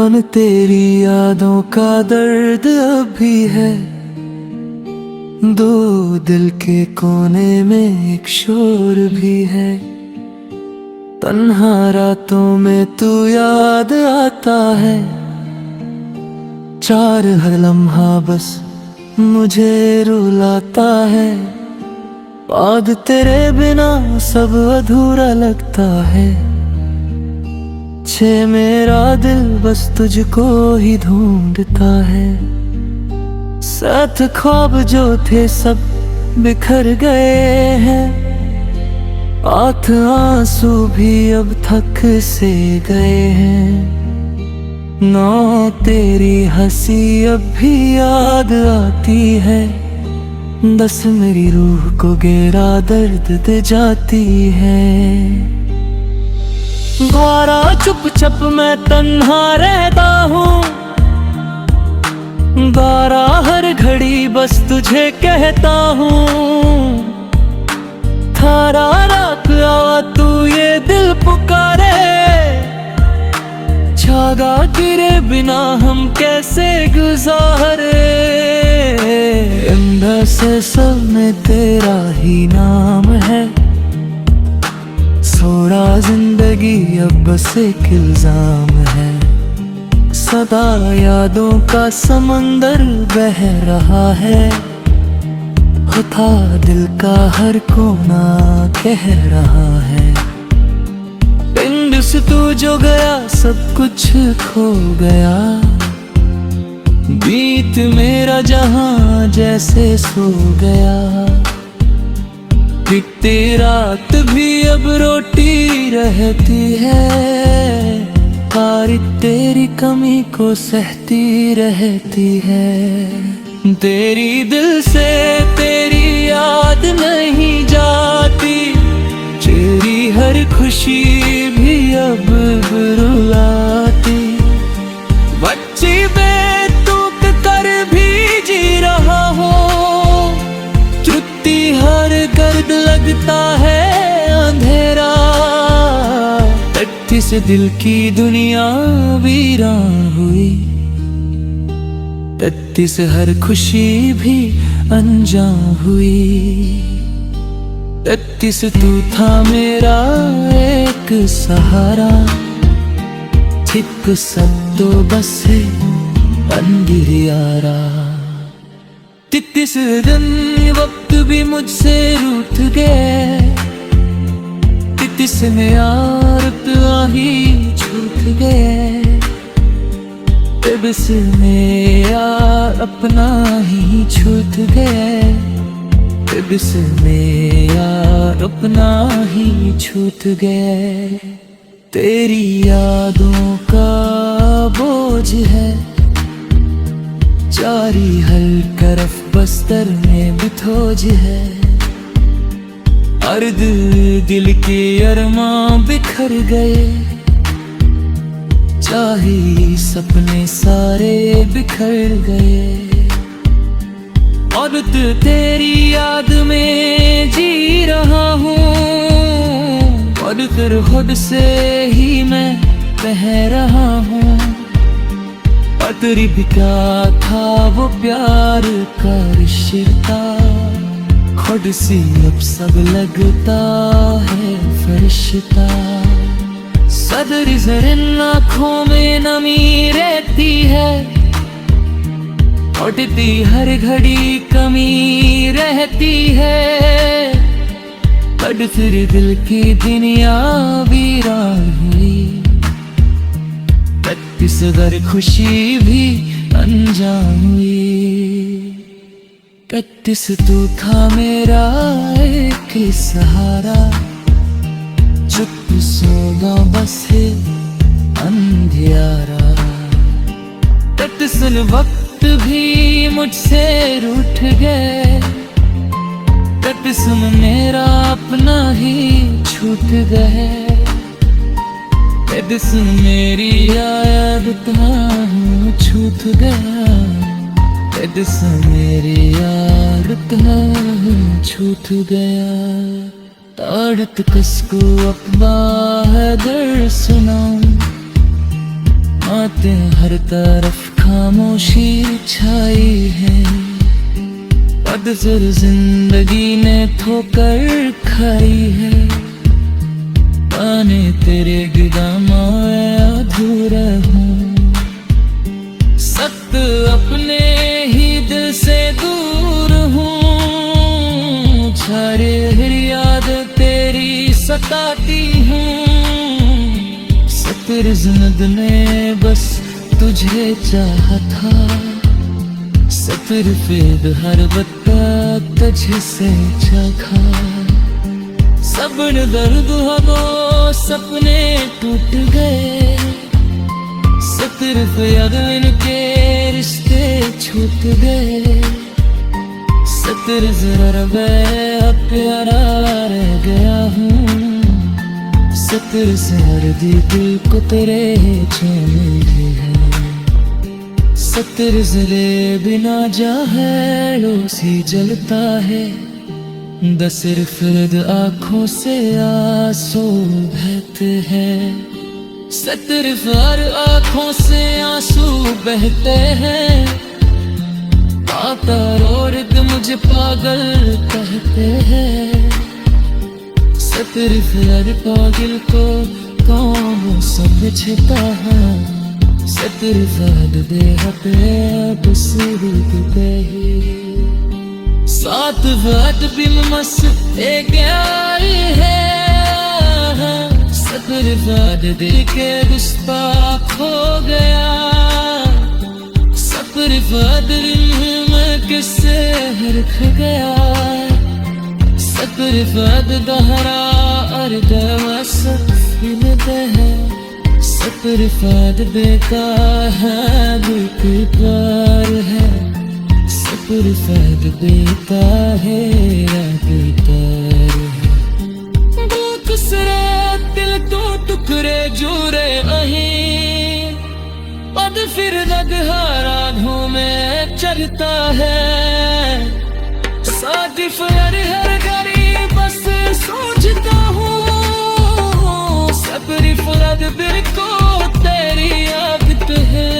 कौन तेरी यादों का दर्द अब भी है। दो दिल के कोने में एक शोर भी है। तन्हा रातों में तू याद आता है। चार हर लम्हा बस मुझे रुलाता है। बाद तेरे बिना सब अधूरा लगता है। छे मेरा दिल बस तुझको ही ढूंढता है। साथ ख्वाब जो थे सब बिखर गए हैं। आंख आंसू भी अब थक से गए हैं। ना तेरी हंसी अब भी याद आती है। बस मेरी रूह को गहरा दर्द दे जाती है। द्वारा चुप चुप मैं तन्हा रहता हूँ। द्वारा हर घड़ी बस तुझे कहता हूँ। थारा रात आवा तू ये दिल पुकारे। छागा तेरे बिना हम कैसे गुजारे। अंदर से सब में तेरा ही नाम है। थोड़ा जिंदगी अब बस एक इल्जाम है। सदा यादों का समंदर बह रहा है। था दिल का हर कोना कह रहा है। पिंड से तू जो गया सब कुछ खो गया। बीत मेरा जहां जैसे सो गया। बीतती रात भी अब रोटी रहती है। हारी तेरी कमी को सहती रहती है। तेरी दिल से तेरी याद नहीं जाती। तेरी हर खुशी भी अब रुलाती। बच्ची बेतुक कर भी जी रहा हो। चुत्ती हर गर्द लगता है अंधेरा। तथ्य से दिल की दुनिया वीरान हुई। तथ्य से हर खुशी भी अनजान हुई। तथ्य से तू था मेरा एक सहारा। छिप सब तो बस है अंधियारा। तिस दिन वक्त भी मुझसे रूठ गए। तिस में यार ही छूट गए। तिस में यार अपना ही छूट गए। तिस में यार अपना ही छूट गए। तेरी यादों का बोझ है। जारी हर तरफ बस्तर में बिथोज है। अर्द दिल के अरमां बिखर गए। चाहे सपने सारे बिखर गए। और तेरी याद में जी रहा हूँ। और फिर खुद से ही मैं बह रहा हूँ। अतरी भी क्या था वो प्यार का रिश्ता। खुद सी अब सब लगता है फरिश्ता। सदर जरिन आँखों में नमी रहती है। उठती हर घड़ी कमी रहती है। बट फिर दिल की दुनिया वीरान हुई। इस दर खुशी भी अनजान हुई। कत्तिस तू था मेरा एक सहारा। चुप सोगा बस है अंधियारा। कत्तिस वक्त भी मुझसे रूठ गए। कत्तिस मेरा अपना ही छूट गए। दिस मेरी याद कहाँ छूट गया। दिस मेरी याद कहाँ छूट गया। ताड़त कसको अपना है दर्द सुनाऊं। आते हर तरफ खामोशी छाई है, पद फिर जिंदगी ने ठोकर खाई है। पाने तेरे गिदामा अधूरा हूँ, सख्त अपने ही दिल से दूर हूँ। छारे याद तेरी सताती हूँ, सतर जिंद ने बस तुझे चाहा था। सतर फेद हर बत्ता तुझसे चाखा, सब्र दर्द हो सपने टूट गए। सतर फेद इनके रिश्ते छूट गए। सतर जरा प्यारा रह गया हूँ, सतर से हर दिल को तेरे चैन है। सतर जले बिना जाहलो सी जलता है, दसिर फिरद आँखों से आंसू बहते हैं। सतर हर आँखों से आंसू बहते हैं, आता रोरद मुझे पागल कहते हैं। सतर हर पागल को कौन समझता है, सतर फाद दे अब सीखते ही। सात वाट भी मस्त एक यारी है, सतर फाद दे के रिश्ता खो गया। सतर फाद में किससे रख गया, सतर फाद दहरा अर्द वसत है। सतर फाद बेका है बेकार है, सतर फाद बेका है बेकार है। दूसरे दिल तो टुकड़े जोरे अहीं, पद फिर नगहारा में चलता है। साजिफ हर घड़ी बस सोचता हूँ, सब्र फरद दिल को तेरी आदत है।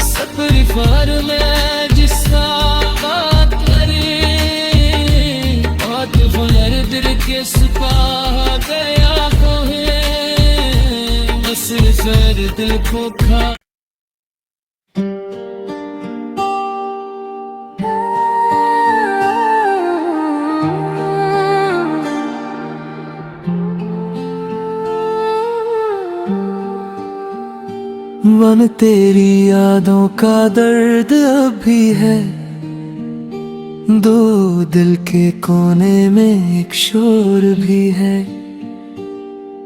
सब्र फर में जिसका बात करे, बात फर दिल के सुपा गया को है। बस फर दिल को खा मन तेरी यादों का दर्द अब भी है, दो दिल के कोने में एक शोर भी है।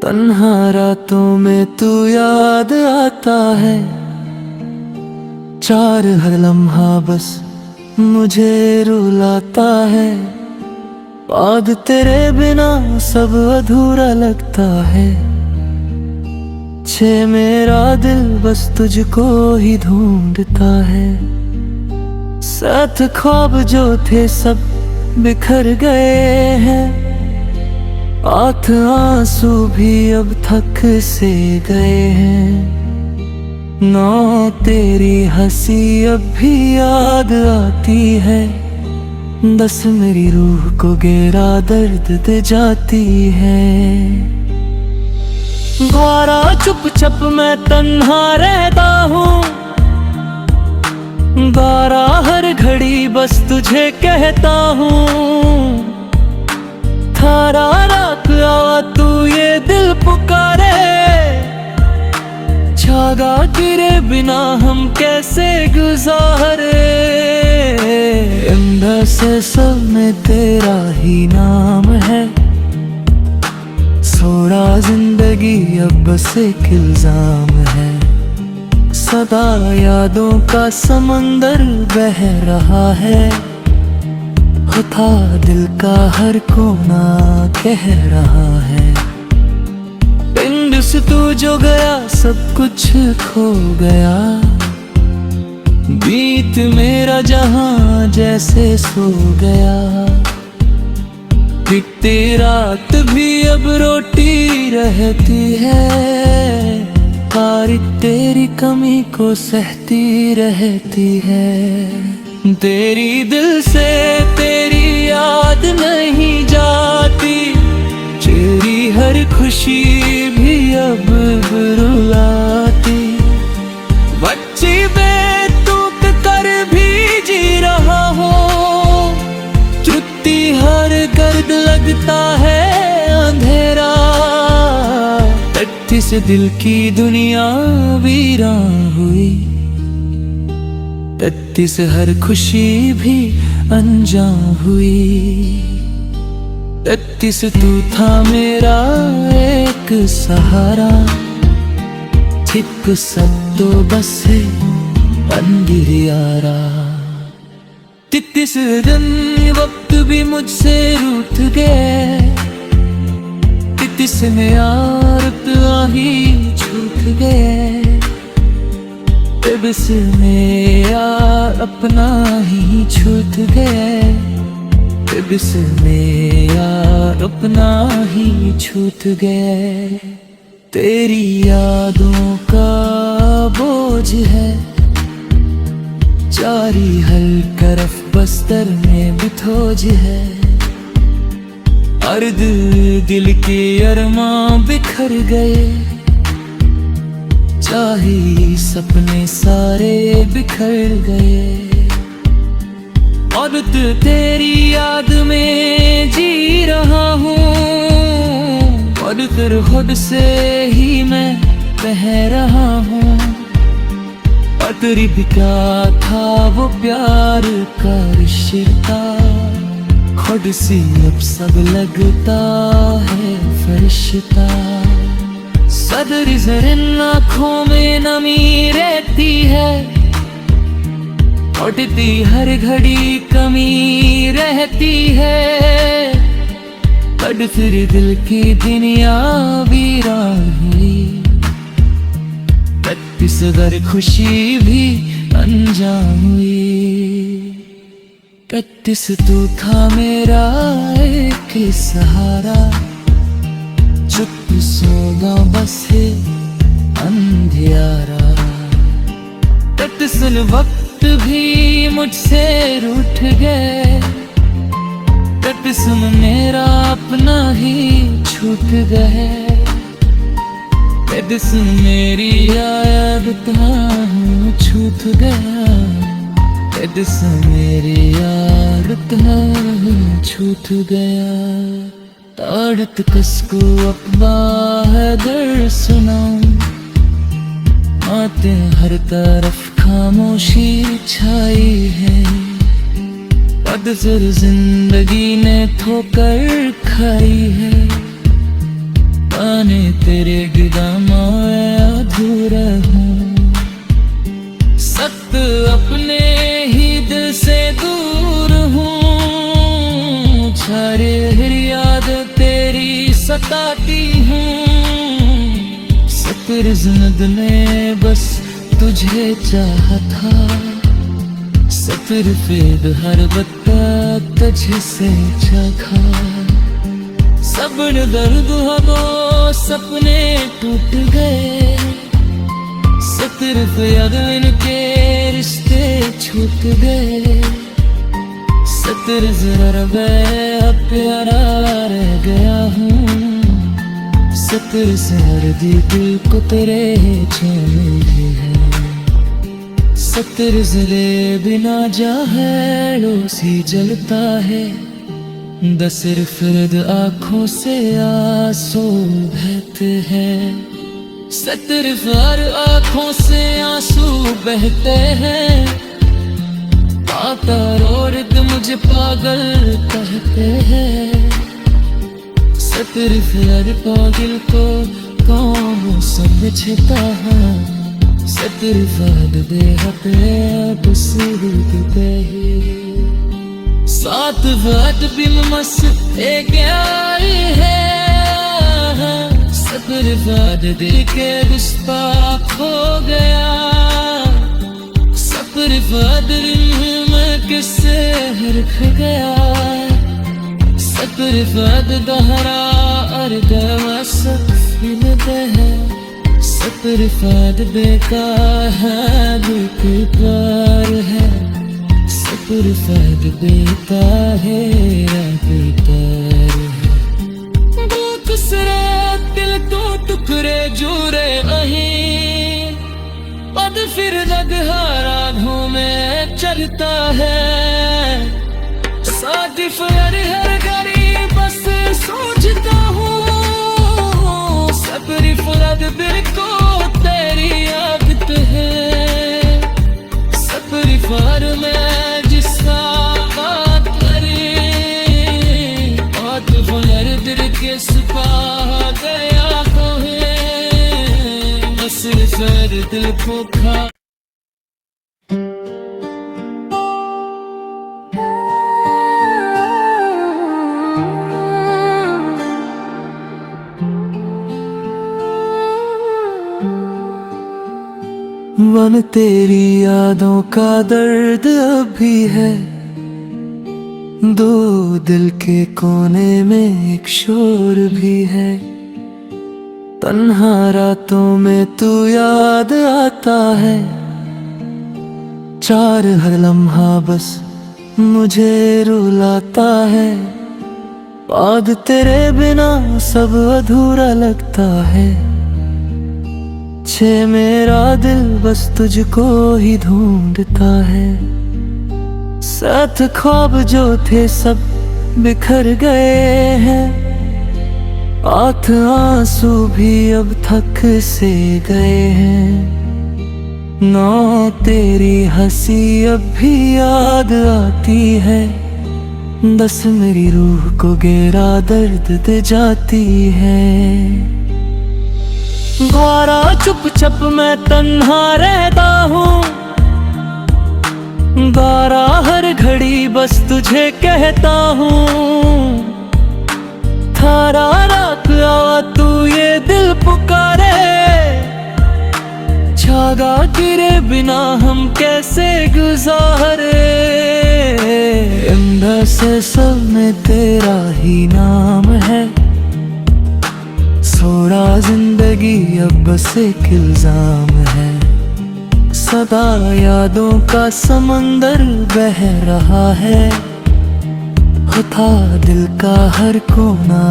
तन्हा रातों में तू याद आता है, चार हर लम्हा बस मुझे रुलाता है। बाद तेरे बिना सब अधूरा लगता है, छे मेरा दिल बस तुझको ही ढूंढता है। साथ ख्वाब जो थे सब बिखर गए हैं, आंख आंसू भी अब थक से गए हैं। ना तेरी हंसी अब भी याद आती है, बस मेरी रूह को गहरा दर्द दे जाती है। द्वारा चुप चुप मैं तन्हा रहता हूँ, द्वारा हर घड़ी बस तुझे कहता हूँ। थारा रात आवा तू ये दिल पुकारे, छागा तेरे बिना हम कैसे गुजारे। अंदर से सब में तेरा ही नाम है, थोड़ा जिंदगी अब बस एक इल्जाम है। सदा यादों का समंदर बह रहा है, था दिल का हर कोना कह रहा है। पिंड से तू जो गया सब कुछ खो गया, बीत मेरा जहां जैसे सो गया। बीती रात भी अब रोटी रहती है, पुकार तेरी कमी को सहती रहती है। तेरी दिल से तेरी याद नहीं जाती, तेरी हर खुशी भी अब रुलाती। बच्ची बेतुक कर भी जी रहा हो, चुटती हर गर्द लगता है अंधेरा। 33 दिल की दुनिया वीरान हुई, 33 हर खुशी भी अनजान हुई। 33 तू था मेरा एक सहारा, छिप सब तो बस है अंधियारा। 33 दिन वक्त भी मुझसे रूठ गए, 33 में यार ही छूट गए। 33 में यार अपना ही छूट गए, 33 में यार अपना ही छूट गए। तेरी यादों का बोझ है जारी हर तरफ, बस्तर में बिथोज है। अर्द दिल के अरमां बिखर गए, चाहे सपने सारे बिखर गए। और तेरी याद में जी रहा हूँ, और फिर खुद से ही मैं बह रहा हूँ। अतरी भी क्या था वो प्यार का रिश्ता, खुद से अब सब लगता है फरिश्ता। सदर ज़रन आँखों में नमी रहती है, उठती हर घड़ी कमी रहती है। बट फिर दिल की दुनिया वीरान हुई, 33 हर खुशी भी अनजान हुई। 33 तू था मेरा एक सहारा, चुप सोगा बस है अंधियारा। 33 वक्त भी मुझसे रूठ गए, 33 में मेरा अपना ही छूट गए। 33 मेरी याद कहाँ छूट गया, 33 मेरी याद कहाँ छूट गया। ताड़त किसको अपना है दर्द सुनाऊं, आते हर तरफ खामोशी छाई है। अब फिर जिंदगी ने ठोकर खाई है, पाने तेरे गिदामा अधूरा हूँ। सख्त अपने ही दिल से दूर हूँ, सारे याद तेरी सताती हूँ। सतर जिंद ने बस तुझे चाहा था, सफर फेद हर बत्ता तुझसे चाखा। सब्र दर्द हो सपने टूट गए, सतर फेद इनके रिश्ते छूट गए। सतर जरा प्यारा रह गया हूँ, सतर से हर दिल को तेरे चैन है। 70 जिले बिना जाहलो सी जलता है, दसिर फिरद आँखों से आंसू बहते हैं। 70 हर आँखों से आंसू बहते हैं, आता रोड मुझे पागल कहते हैं। 70 हर पागल को कौन समझता है, 70 फाद दे हते सूरत ही। 7 फाद भी मस्त एक यार है, 70 फाद दे के रिश्ता खो गया। 70 फाद में किससे रख गया, 70 फाद दहरा अर्द मस्त है। सफर फाद बेकार है, बेकार है, सफर फाद बेकार है, बेकार है। दूसरे दिल तो टुकड़े जुरे अहीं, पद फिर रगहारा में चलता है। सादिफ हर घड़ी बस सोचता हूँ, सब्र फरद दिल को तेरी आदत है। सब्र फर में जिसका बात करे, बात फर दिल के सुपा गया है, बस फर दिल को खा। मन तेरी यादों का दर्द अब भी है, दो दिल के कोने में एक शोर भी है। तन्हा रातों में तू याद आता है, चार हर लम्हा बस मुझे रुलाता है। बाद तेरे बिना सब अधूरा लगता है, छे मेरा दिल बस तुझको ही ढूंढता है। साथ ख्वाब जो थे सब बिखर गए हैं, आंख आंसू भी अब थक से गए हैं। ना तेरी हंसी अब भी याद आती है, बस मेरी रूह को गहरा दर्द दे जाती है। द्वारा चुप चुप मैं तन्हा रहता हूँ, द्वारा हर घड़ी बस तुझे कहता हूँ। थारा रात आवा तू ये दिल पुकारे, छागा तेरे बिना हम कैसे गुजारे। अंदर से सब में तेरा ही नाम है, थोड़ा जिंदगी अब बस एक इल्जाम है। सदा यादों का समंदर बह रहा है, था दिल का हर कोना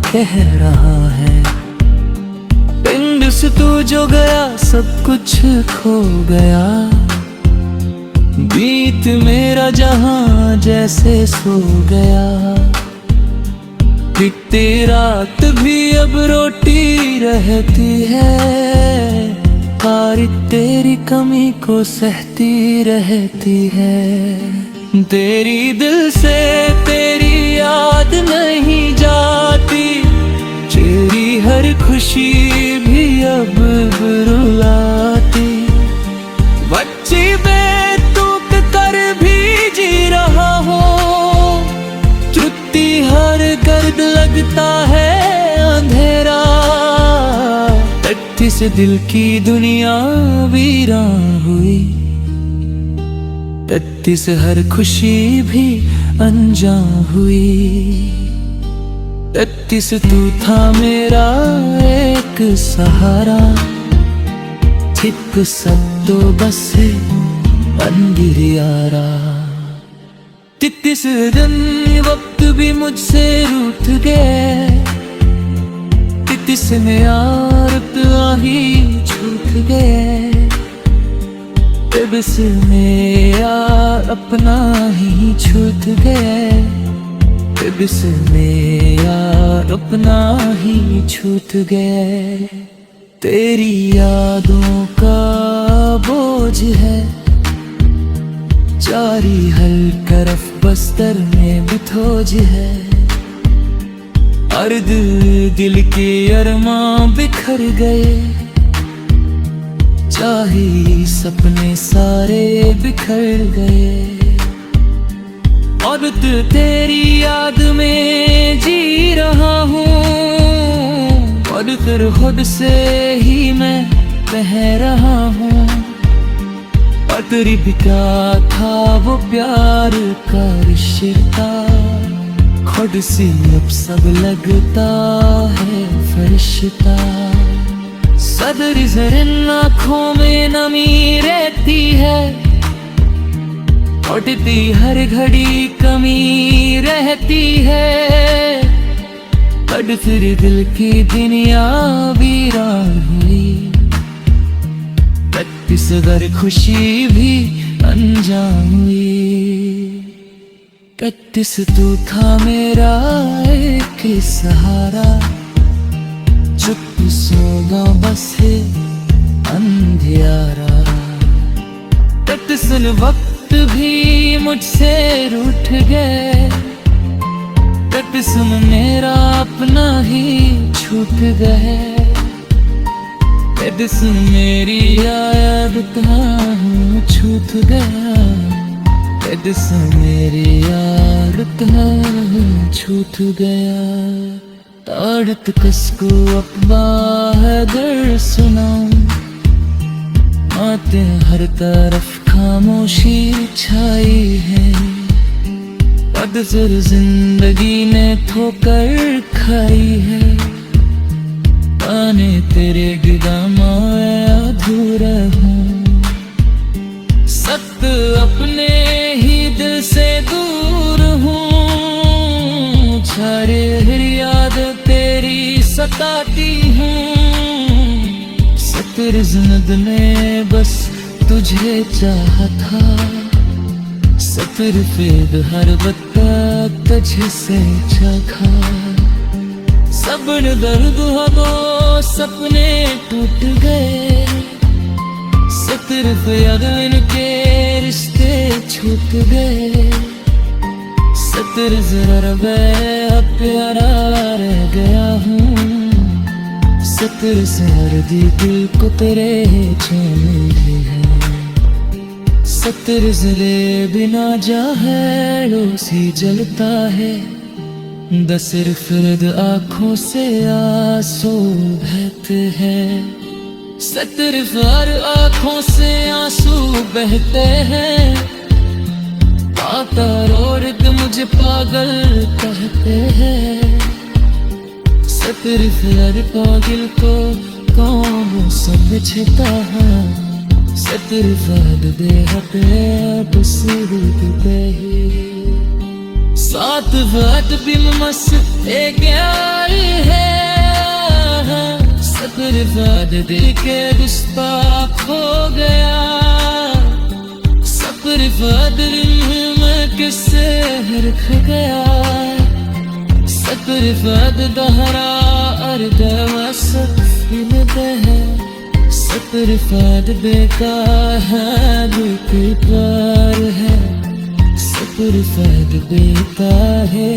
कह रहा है। पिंड से तू जो गया सब कुछ खो गया, बीत मेरा जहां जैसे सो गया। बीतती रात भी अब रोटी रहती है, पारी तेरी कमी को सहती रहती है। तेरी दिल से तेरी याद नहीं जाती, तेरी हर खुशी भी अब रुलाती। बच्ची बेतुक कर भी जी रहा हो, चुत्ती हर गर्द लगता है अंधेरा। तथ्य से दिल की दुनिया वीरान हुई, तथ्य से हर खुशी भी अनजान हुई। तथ्य से तू था मेरा एक सहारा, छिप सब तो बस है अंधिर यारा। तिस दिन वक्त भी मुझसे रूठ गए, तिस में यार ही छूट गए। बिस में यार अपना ही छूट गए, बिस में यार अपना ही छूट गए। तेरी यादों का बोझ है जारी हर तरफ, बस्तर में बिथोज है। अर्द दिल के अरमां बिखर गए, चाहे सपने सारे बिखर गए। और तेरी याद में जी रहा हूँ, और फिर खुद से ही मैं बह रहा हूँ। अतरी बिका था वो प्यार का रिश्ता, खुद से अब सब लगता है फरिश्ता। सदर जरन आँखों में नमी रहती है, उठती हर घड़ी कमी रहती है। बट फिर दिल की दुनिया वीरान हुई, किस दर खुशी भी अनजान हुई। कट्टिस तू था मेरा एक सहारा, चुप सोगा बस है अंधियारा। कट्टिस वक्त भी मुझसे रूठ गए, कट्टिस मेरा अपना ही छूट गए। कट्टिस मेरी याद कहाँ छूट गया, कट्टिस मेरी याद कहाँ छूट गया। ताड़त कसको अपना है दर सुनाऊं, आते हर तरफ खामोशी छाई है। अक्सर जिंदगी ने ठोकर खाई है, आने तेरे गिदामा अधूरा हूँ। सख्त अपने ही दिल से दूर हूँ, सारे याद तेरी सताती हूँ। सतर जिंद में बस तुझे चाहा था, सतर फिर हर बत्ता तुझसे चाखा। सब्र दर्द हो सपने टूट गए, सतर फिर इनके रिश्ते छूट गए। सतर जरा प्यारा रह गया हूँ, सतर से हर दिल को तेरे चैन है। सतर जले बिना जाहरो सी जलता है, दसिर फिरद आँखों से आंसू बहते हैं। सतर फार आँखों से आंसू बहते हैं, आता रोड मुझे पागल कहते हैं। सतर फार पागल को कौन समझता है, सतर फार दे हटे दूसरे ही। सात वाट भी मस्त एक यार है, सतर वाद दे के रिश्ता खो गया। सतर वाद में किससे रख गया, सतर वाद दहरा अर्ध वसत है। सतर वाद बेकार है बेकार है, सतर फाद बेता है।